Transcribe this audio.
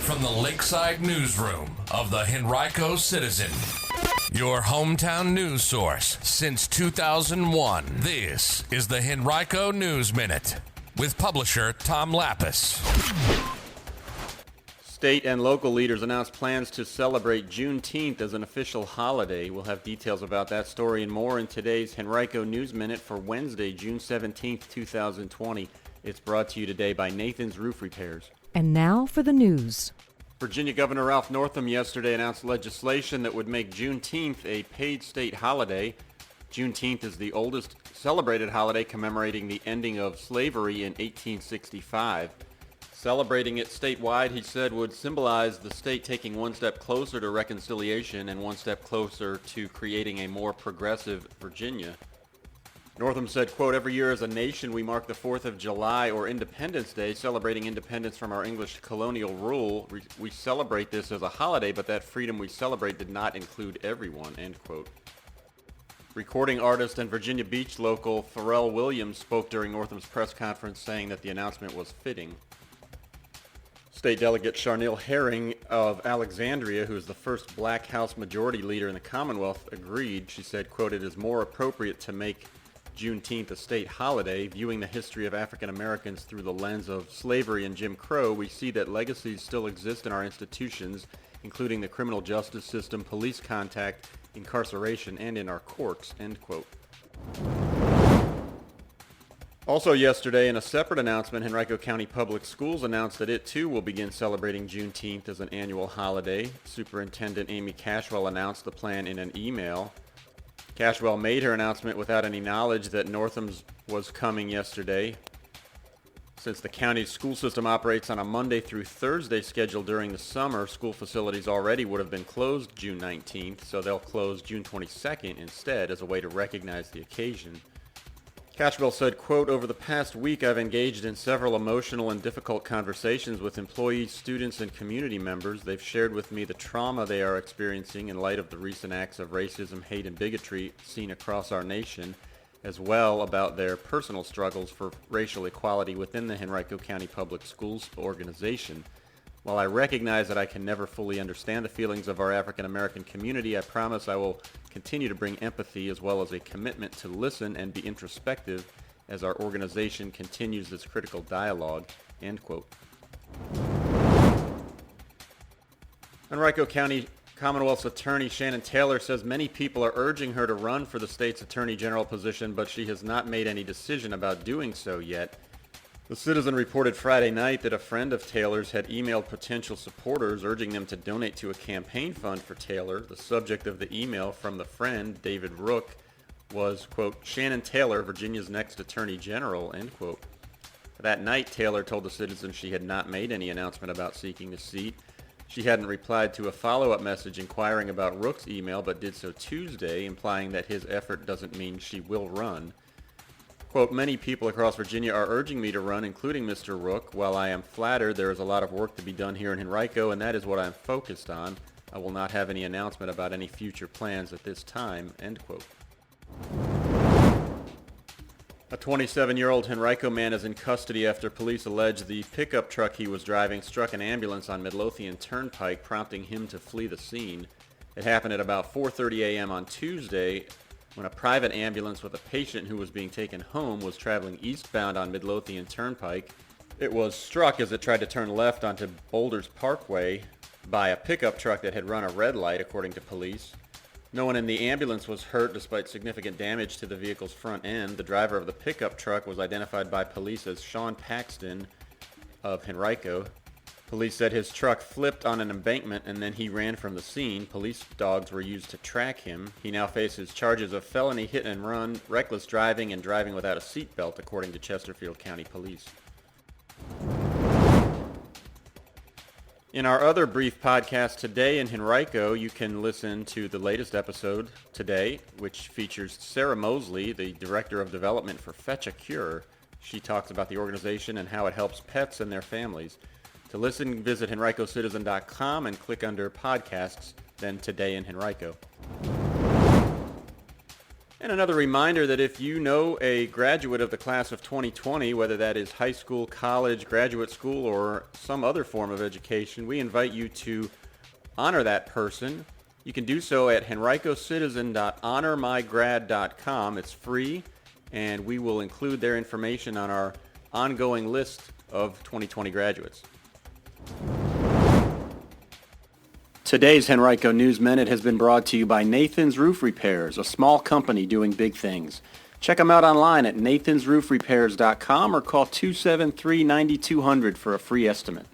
from the Lakeside Newsroom of the Henrico Citizen, your hometown news source since 2001. This is the Henrico News Minute with publisher Tom Lapis. State and local leaders announced plans to celebrate Juneteenth as an official holiday. We'll have details about that story and more in today's Henrico News Minute for Wednesday, June 17th, 2020. It's brought to you today by Nathan's Roof Repairs. And now for the news. Virginia Governor Ralph Northam yesterday announced legislation that would make Juneteenth a paid state holiday. Juneteenth is the oldest celebrated holiday commemorating the ending of slavery in 1865. Celebrating it statewide, he said, would symbolize the state taking one step closer to reconciliation and one step closer to creating a more progressive Virginia. Northam said, quote, "Every year as a nation we mark the 4th of July or Independence Day, celebrating independence from our English colonial rule. We celebrate this as a holiday, but that freedom we celebrate did not include everyone," end quote. Recording artist and Virginia Beach local Pharrell Williams spoke during Northam's press conference saying that the announcement was fitting. State Delegate Charnel Herring of Alexandria, who is the first Black House Majority Leader in the Commonwealth, agreed. She said, quote, "It is more appropriate to make Juneteenth a state holiday. Viewing the history of African Americans through the lens of slavery and Jim Crow, we see that legacies still exist in our institutions, including the criminal justice system, police contact, incarceration, and in our courts," end quote. Also yesterday, in a separate announcement, Henrico County Public Schools announced that it too will begin celebrating Juneteenth as an annual holiday. Superintendent Amy Cashwell announced the plan in an email. Cashwell made her announcement without any knowledge that Northam's was coming yesterday. Since the county's school system operates on a Monday through Thursday schedule during the summer, school facilities already would have been closed June 19th, so they'll close June 22nd instead as a way to recognize the occasion. Cashwell said, quote, "Over the past week, I've engaged in several emotional and difficult conversations with employees, students, and community members. They've shared with me the trauma they are experiencing in light of the recent acts of racism, hate, and bigotry seen across our nation, as well about their personal struggles for racial equality within the Henrico County Public Schools organization. While I recognize that I can never fully understand the feelings of our African American community, I promise I will continue to bring empathy as well as a commitment to listen and be introspective as our organization continues this critical dialogue," end quote. Henrico County Commonwealth's attorney Shannon Taylor says many people are urging her to run for the state's attorney general position, but she has not made any decision about doing so yet. The Citizen reported Friday night that a friend of Taylor's had emailed potential supporters urging them to donate to a campaign fund for Taylor. The subject of the email from the friend, David Rook, was, quote, "Shannon Taylor, Virginia's next attorney general," end quote. That night, Taylor told the Citizen she had not made any announcement about seeking the seat. She hadn't replied to a follow-up message inquiring about Rook's email, but did so Tuesday, implying that his effort doesn't mean she will run. Quote, "Many people across Virginia are urging me to run, including Mr. Rook. While I am flattered, there is a lot of work to be done here in Henrico, and that is what I am focused on. I will not have any announcement about any future plans at this time," end quote. A 27-year-old Henrico man is in custody after police allege the pickup truck he was driving struck an ambulance on Midlothian Turnpike, prompting him to flee the scene. It happened at about 4:30 a.m. on Tuesday, when a private ambulance with a patient who was being taken home was traveling eastbound on Midlothian Turnpike. It was struck as it tried to turn left onto Boulders Parkway by a pickup truck that had run a red light, according to police. No one in the ambulance was hurt despite significant damage to the vehicle's front end. The driver of the pickup truck was identified by police as Sean Paxton of Henrico. Police said his truck flipped on an embankment and then he ran from the scene. Police dogs were used to track him. He now faces charges of felony hit and run, reckless driving, and driving without a seatbelt, according to Chesterfield County Police. In our other brief podcast today in Henrico, you can listen to the latest episode today, which features Sarah Moseley, the Director of Development for Fetch a Cure. She talks about the organization and how it helps pets and their families. To listen, visit henricocitizen.com and click under Podcasts, then Today in Henrico. And another reminder that if you know a graduate of the class of 2020, whether that is high school, college, graduate school, or some other form of education, we invite you to honor that person. You can do so at henricocitizen.honormygrad.com. It's free, and we will include their information on our ongoing list of 2020 graduates. Today's Henrico News Minute has been brought to you by Nathan's Roof Repairs, a small company doing big things. Check them out online at nathansroofrepairs.com or call 273-9200 for a free estimate.